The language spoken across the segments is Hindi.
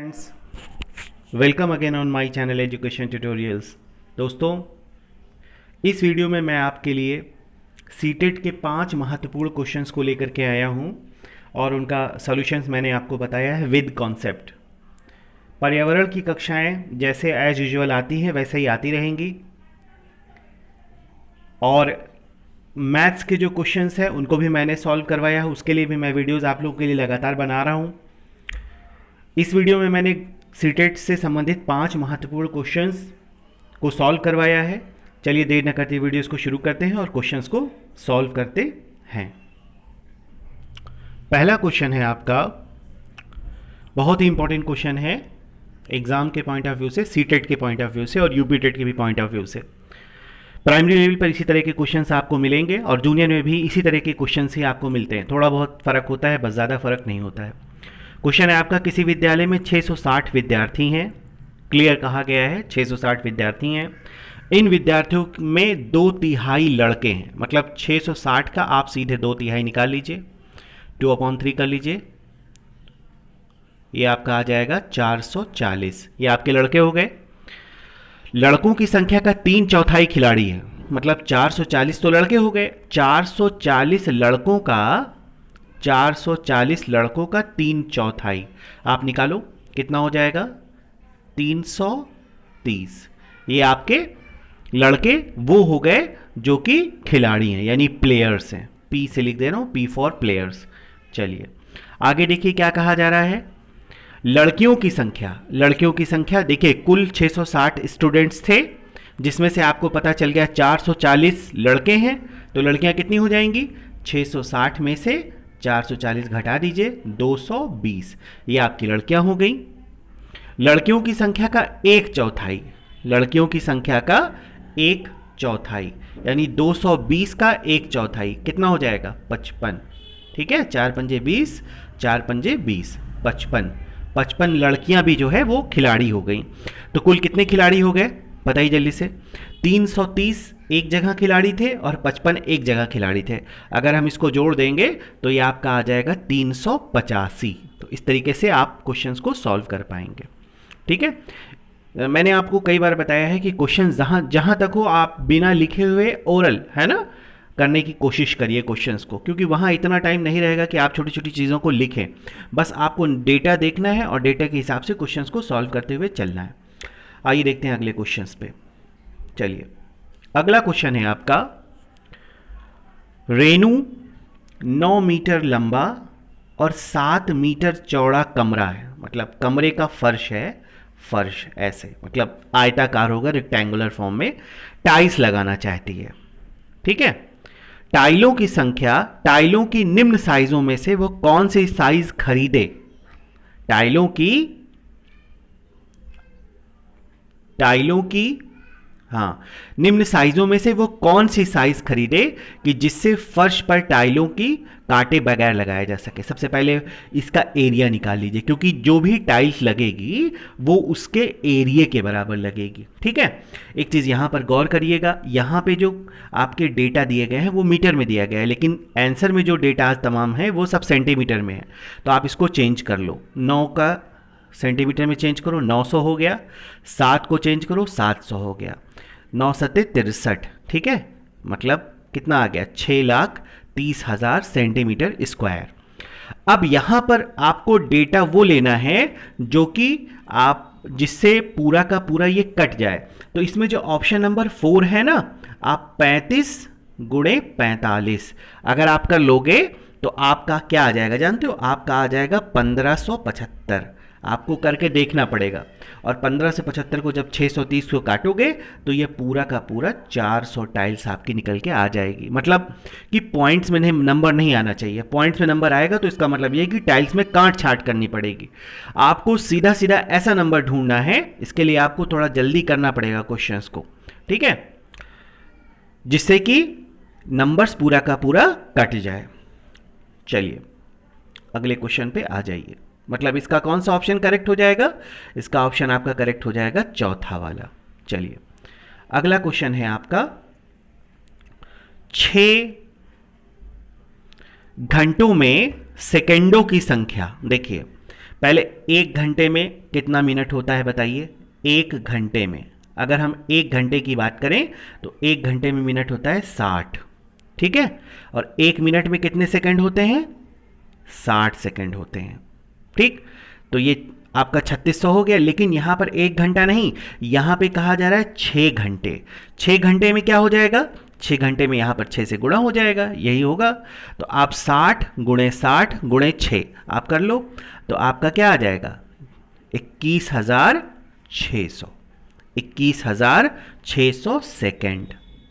Friends, welcome again on my channel education tutorials. दोस्तों, इस वीडियो में मैं आपके लिए सीटेट के 5 महत्वपूर्ण क्वेश्चंस को लेकर के आया हूं और उनका सॉल्यूशंस मैंने आपको बताया है विद कॉन्सेप्ट। पर्यावरण की कक्षाएं जैसे एज यूजुअल आती हैं वैसे ही आती रहेंगी और मैथ्स के जो क्वेश्चंस हैं उनको भी मैंने सॉल्व करवाया है। उसके लिए भी मैं वीडियोज़ आप लोगों के लिए लगातार बना रहा हूँ। इस वीडियो में मैंने सीटेट से संबंधित 5 महत्वपूर्ण क्वेश्चंस को सॉल्व करवाया है। चलिए देर न करते वीडियोस को शुरू करते हैं और क्वेश्चंस को सॉल्व करते हैं। पहला क्वेश्चन है आपका, बहुत ही इंपॉर्टेंट क्वेश्चन है एग्जाम के पॉइंट ऑफ व्यू से, सीटेट के पॉइंट ऑफ व्यू से और यूपी टेट के भी पॉइंट ऑफ व्यू से। प्राइमरी लेवल पर इसी तरह के क्वेश्चंस आपको मिलेंगे और जूनियर में भी इसी तरह के क्वेश्चंस ही आपको मिलते हैं। थोड़ा बहुत फ़र्क होता है, बस ज़्यादा फर्क नहीं होता है। क्वेश्चन है आपका, किसी विद्यालय में 660 विद्यार्थी हैं। क्लियर कहा गया है 660 विद्यार्थी हैं। इन विद्यार्थियों में 2/3 लड़के हैं। मतलब 660 का आप सीधे 2/3 निकाल लीजिए, 2/3 कर लीजिए, ये आपका आ जाएगा 440। ये आपके लड़के हो गए। लड़कों की संख्या का 3/4 खिलाड़ी है। मतलब 440 तो लड़के हो गए, 440 लड़कों का 3/4 आप निकालो, कितना हो जाएगा 330। ये आपके लड़के वो हो गए जो कि खिलाड़ी हैं, यानी प्लेयर्स हैं। पी से लिख दे रहा हूं, पी फॉर प्लेयर्स। चलिए आगे देखिए क्या कहा जा रहा है। लड़कियों की संख्या देखिए, कुल 660 स्टूडेंट्स थे, जिसमें से आपको पता चल गया 440 लड़के हैं, तो लड़कियां कितनी हो जाएंगी, 660 में से 440 घटा दीजिए, 220। ये आपकी लड़कियां हो गई। लड़कियों की संख्या का 1/4, लड़कियों की संख्या का 1/4 यानी 220 का 1/4 कितना हो जाएगा, 55। ठीक है, 4 पंजे 20, 4 पंजे 20, 55 लड़कियां भी जो है वो खिलाड़ी हो गई। तो कुल कितने खिलाड़ी हो गए बताइए जल्दी से। 330 एक जगह खिलाड़ी थे और 55 एक जगह खिलाड़ी थे। अगर हम इसको जोड़ देंगे तो ये आपका आ जाएगा 385। तो इस तरीके से आप क्वेश्चंस को सॉल्व कर पाएंगे। ठीक है, मैंने आपको कई बार बताया है कि क्वेश्चन जहां तक हो आप बिना लिखे हुए ओरल है ना करने की कोशिश करिए क्वेश्चंस को, क्योंकि वहाँ इतना टाइम नहीं रहेगा कि आप छोटी छोटी चीज़ों को लिखें। बस आपको डेटा देखना है और डेटा के हिसाब से क्वेश्चंस को सॉल्व करते हुए चलना है। आइए देखते हैं अगले क्वेश्चंस पे। चलिए अगला क्वेश्चन है आपका, रेनू 9 मीटर लंबा और 7 मीटर चौड़ा कमरा है। मतलब कमरे का फर्श है, फर्श ऐसे मतलब आयताकार होगा, रेक्टेंगुलर फॉर्म में, टाइल्स लगाना चाहती है। ठीक है, टाइलों की संख्या, टाइलों की निम्न साइजों में से वो कौन सी साइज खरीदे। टाइलों की हाँ, निम्न साइजों में से वो कौन सी साइज खरीदे कि जिससे फर्श पर टाइलों की कांटे बगैर लगाया जा सके। सबसे पहले इसका एरिया निकाल लीजिए, क्योंकि जो भी टाइल्स लगेगी वो उसके एरिया के बराबर लगेगी। ठीक है, एक चीज़ यहाँ पर गौर करिएगा, यहाँ पे जो आपके डेटा दिए गए हैं वो मीटर में दिया गया है, लेकिन आंसर में जो डेटा तमाम है वो सब सेंटीमीटर में है। तो आप इसको चेंज कर लो, 9 का सेंटीमीटर में चेंज करो, 900 हो गया। 7 को चेंज करो, 700 हो गया। 9 सत्ते 63। ठीक है, मतलब कितना आ गया, 6,30,000 सेंटीमीटर स्क्वायर। अब यहां पर आपको डेटा वो लेना है जो कि आप जिससे पूरा का पूरा ये कट जाए। तो इसमें जो ऑप्शन नंबर 4 है ना, आप 35 गुणे 45 अगर आपका लोगे तो आपका क्या आ जाएगा जानते हो, आपका आ जाएगा 1575। आपको करके देखना पड़ेगा। और 15 से 75 को जब 630 को काटोगे तो ये पूरा का पूरा 400 टाइल्स आपकी निकल के आ जाएगी। मतलब कि पॉइंट्स में नंबर नहीं आना चाहिए, पॉइंट्स में नंबर आएगा तो इसका मतलब ये कि टाइल्स में काट छाट करनी पड़ेगी। आपको सीधा सीधा ऐसा नंबर ढूंढना है, इसके लिए आपको थोड़ा जल्दी करना पड़ेगा क्वेश्चंस को। ठीक है, जिससे कि नंबर्स पूरा का पूरा कट जाए। चलिए अगले क्वेश्चन पे आ जाइए। मतलब इसका कौन सा ऑप्शन करेक्ट हो जाएगा, इसका ऑप्शन आपका करेक्ट हो जाएगा चौथा वाला। चलिए अगला क्वेश्चन है आपका, 6 घंटों में सेकेंडों की संख्या। देखिए पहले 1 घंटे में कितना मिनट होता है बताइए? 1 घंटे में, अगर हम 1 घंटे की बात करें तो 1 घंटे में मिनट होता है 60, ठीक है। और 1 मिनट में कितने सेकंड होते हैं? 60 सेकंड होते हैं, ठीक। तो ये आपका 3600 हो गया। लेकिन यहां पर 1 घंटा नहीं, यहां पे कहा जा रहा है 6 घंटे। 6 घंटे में क्या हो जाएगा? 6 घंटे में यहां पर 6 से गुणा हो जाएगा, यही होगा। तो आप 60 × 6 आप कर लो, तो आपका क्या आ जाएगा? 21,600, 21,600 सेकेंड,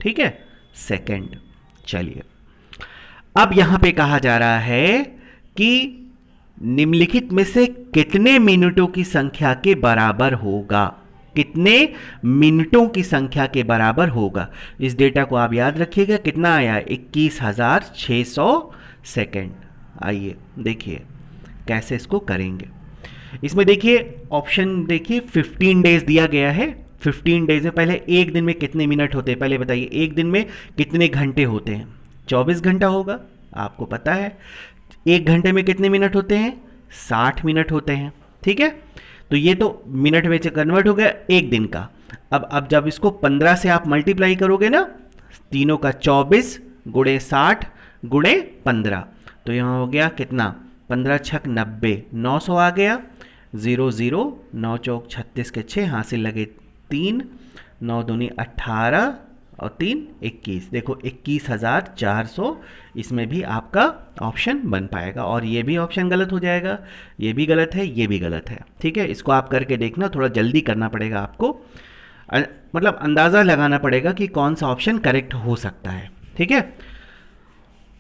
ठीक है, सेकेंड। चलिए, अब यहां पे कहा जा रहा है कि निम्नलिखित में से कितने मिनटों की संख्या के बराबर होगा? कितने मिनटों की संख्या के बराबर होगा? इस डेटा को आप याद रखिएगा। कितना आया? 21,600 सेकेंड। आइए देखिए कैसे इसको करेंगे। इसमें देखिए ऑप्शन देखिए 15 डेज दिया गया है। 15 डेज में पहले एक दिन में कितने मिनट होते हैं पहले बताइए। एक दिन में कितने घंटे होते हैं? 24 घंटा होगा, आपको पता है। 1 घंटे में कितने मिनट होते हैं? 60 मिनट होते हैं, ठीक है। तो ये तो मिनट में से कन्वर्ट हो गया एक दिन का। अब जब इसको 15 से आप मल्टीप्लाई करोगे ना, तीनों का 24 × 60 × 15, तो यहाँ हो गया कितना? 15 छक 90, 900 आ गया। 0 0, 9 चौक 36 के 6 हासिल लगे 3, 9 दूनी 18 और 3 21। देखो 21,400, इसमें भी आपका ऑप्शन बन पाएगा। और ये भी ऑप्शन गलत हो जाएगा, ये भी गलत है, ये भी गलत है, ठीक है। इसको आप करके देखना, थोड़ा जल्दी करना पड़ेगा आपको, मतलब अंदाज़ा लगाना पड़ेगा कि कौन सा ऑप्शन करेक्ट हो सकता है, ठीक है।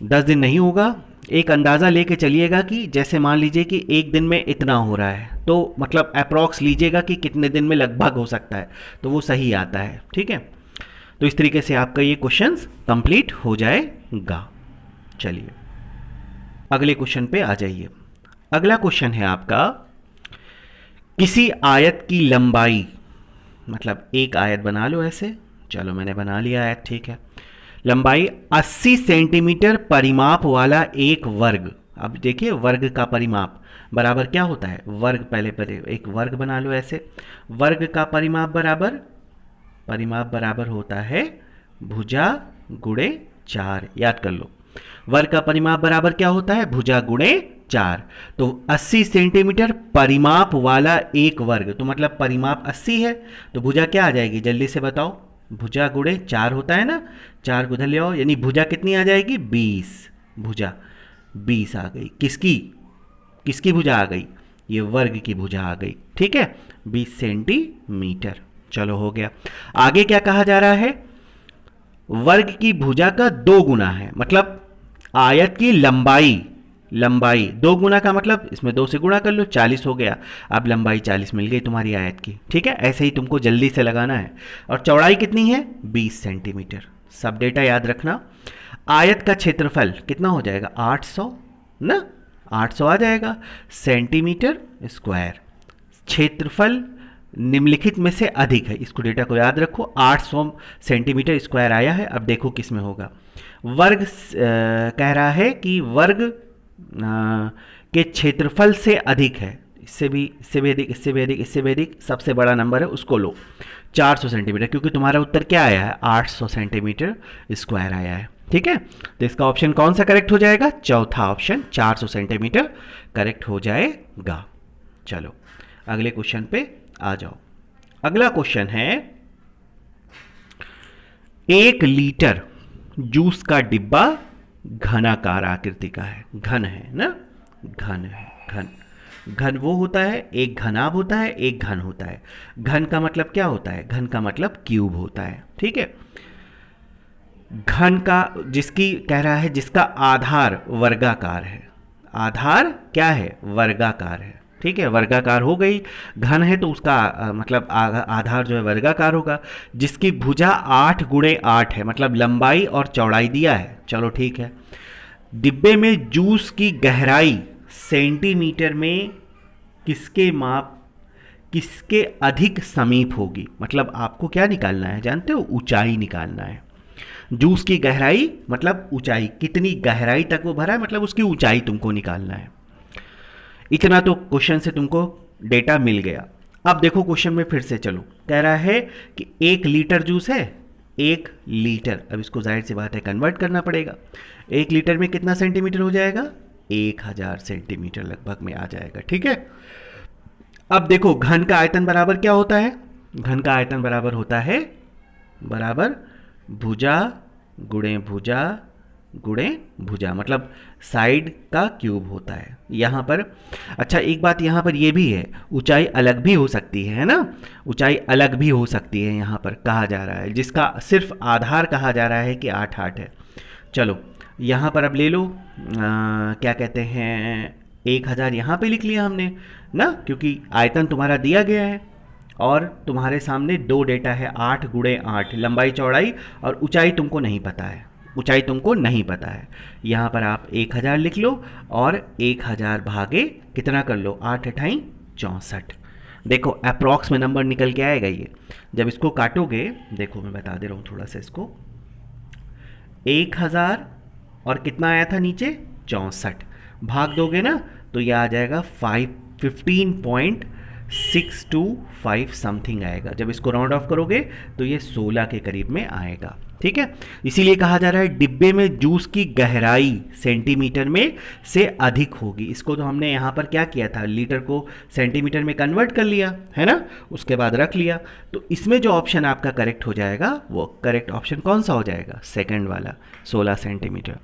10 दिन नहीं होगा, एक अंदाज़ा लेके चलिएगा कि जैसे मान लीजिए कि एक दिन में इतना हो रहा है, तो मतलब अप्रॉक्स लीजिएगा कि कितने दिन में लगभग हो सकता है, तो वो सही आता है, ठीक है। तो इस तरीके से आपका ये क्वेश्चंस कंप्लीट हो जाएगा। चलिए अगले क्वेश्चन पे आ जाइए। अगला क्वेश्चन है आपका, किसी आयत की लंबाई, मतलब एक आयत बना लो ऐसे, चलो मैंने बना लिया आयत, ठीक है। लंबाई 80 सेंटीमीटर परिमाप वाला एक वर्ग। अब देखिए वर्ग का परिमाप बराबर क्या होता है? वर्ग, पहले एक वर्ग बना लो ऐसे। वर्ग का परिमाप बराबर होता है भुजा गुणे 4। याद कर लो, वर्ग का परिमाप बराबर क्या होता है? भुजा गुणे 4। तो 80 सेंटीमीटर परिमाप वाला एक वर्ग, तो मतलब परिमाप 80 है, तो भुजा क्या आ जाएगी? जल्दी से बताओ। भुजा गुणे 4 होता है ना, 4 को उधर ले आओ, यानी भुजा कितनी आ जाएगी? 20। भुजा 20 आ गई। किसकी भुजा आ गई? ये वर्ग की भुजा आ गई, ठीक है, 20 सेंटीमीटर। चलो हो गया। आगे क्या कहा जा रहा है? वर्ग की भुजा का 2 गुना है, मतलब आयत की लंबाई 2 गुना का मतलब इसमें 2 से गुणा कर लो, 40 हो गया। अब लंबाई 40 मिल गई तुम्हारी आयत की, ठीक है। ऐसे ही तुमको जल्दी से लगाना है। और चौड़ाई कितनी है? 20 सेंटीमीटर। सब डेटा याद रखना। आयत का क्षेत्रफल कितना हो जाएगा? 800 ना, 800 आ जाएगा सेंटीमीटर स्क्वायर। क्षेत्रफल निम्नलिखित में से अधिक है, इसको डेटा को याद रखो। 800 सेंटीमीटर स्क्वायर आया है। अब देखो किस में होगा। वर्ग कह रहा है कि वर्ग के क्षेत्रफल से अधिक है, इससे भी अधिक, सबसे बड़ा नंबर है उसको लो, 400 सेंटीमीटर, क्योंकि तुम्हारा उत्तर क्या आया है? 800 सेंटीमीटर स्क्वायर आया है, ठीक है। तो इसका ऑप्शन कौन सा करेक्ट हो जाएगा? चौथा ऑप्शन 400 सेंटीमीटर करेक्ट हो जाएगा। चलो अगले क्वेश्चन पे आ जाओ। अगला क्वेश्चन है, 1 लीटर जूस का डिब्बा घनाकार आकृति का है। घन है ना, घन है। घन वो होता है, एक घनाभ होता है, एक घन होता है। घन का मतलब क्या होता है? घन का मतलब क्यूब होता है, ठीक है। घन का जिसकी कह रहा है जिसका आधार वर्गाकार है। आधार क्या है? वर्गाकार है, ठीक है, वर्गाकार हो गई। घन है तो उसका मतलब आधार जो है वर्गाकार होगा। जिसकी भुजा 8 × 8 है, मतलब लंबाई और चौड़ाई दिया है। चलो ठीक है। डिब्बे में जूस की गहराई सेंटीमीटर में किसके अधिक समीप होगी? मतलब आपको क्या निकालना है जानते हो? ऊंचाई निकालना है। जूस की गहराई मतलब ऊंचाई, कितनी गहराई तक वो भरा है, मतलब उसकी ऊंचाई तुमको निकालना है। इतना तो क्वेश्चन से तुमको डेटा मिल गया। अब देखो क्वेश्चन में फिर से चलो, कह रहा है कि 1 लीटर जूस है, 1 लीटर, अब इसको जाहिर सी बात है कन्वर्ट करना पड़ेगा। 1 लीटर में कितना सेंटीमीटर हो जाएगा? 1000 सेंटीमीटर लगभग में आ जाएगा। ठीक है, अब देखो घन का आयतन बराबर क्या होता है? घन का आयतन बराबर होता है बराबर भुजा गुणे भुजा गुणे भुजा, मतलब साइड का क्यूब होता है यहाँ पर। अच्छा एक बात यहाँ पर ये भी है, ऊंचाई अलग भी हो सकती है ना, ऊंचाई अलग भी हो सकती है यहाँ पर कहा जा रहा है, जिसका सिर्फ आधार कहा जा रहा है कि 8 है। चलो यहाँ पर अब ले लो क्या कहते हैं, 1000 यहाँ पे लिख लिया हमने ना, क्योंकि आयतन तुम्हारा दिया गया है और तुम्हारे सामने 2 डेटा है, 8 गुणे 8 लंबाई चौड़ाई, और ऊंचाई तुमको नहीं पता है, ऊंचाई तुमको नहीं पता है। यहाँ पर आप 1000 लिख लो और 1000 भागे कितना कर लो, 8 अठाई 64। देखो अप्रॉक्स में नंबर निकल के आएगा ये, जब इसको काटोगे, देखो मैं बता दे रहा हूँ थोड़ा सा इसको, 1000 और कितना आया था नीचे 64, भाग दोगे ना तो ये आ जाएगा 15.625 समथिंग आएगा। जब इसको राउंड ऑफ करोगे तो ये 16 के करीब में आएगा। ठीक है, इसीलिए कहा जा रहा है डिब्बे में जूस की गहराई सेंटीमीटर में से अधिक होगी। इसको तो हमने यहाँ पर क्या किया था, लीटर को सेंटीमीटर में कन्वर्ट कर लिया है ना, उसके बाद रख लिया। तो इसमें जो ऑप्शन आपका करेक्ट हो जाएगा वो करेक्ट ऑप्शन कौन सा हो जाएगा, सेकंड वाला 16 सेंटीमीटर।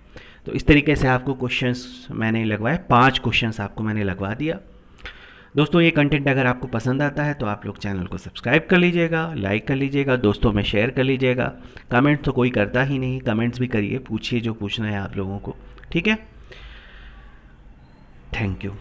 तो इस तरीके से आपको क्वेश्चंस मैंने लगवाए, 5 क्वेश्चंस आपको मैंने लगवा दिया। दोस्तों ये कंटेंट अगर आपको पसंद आता है तो आप लोग चैनल को सब्सक्राइब कर लीजिएगा, लाइक कर लीजिएगा, दोस्तों में शेयर कर लीजिएगा। कमेंट तो कोई करता ही नहीं, कमेंट्स भी करिए, पूछिए जो पूछना है आप लोगों को। ठीक है, थैंक यू।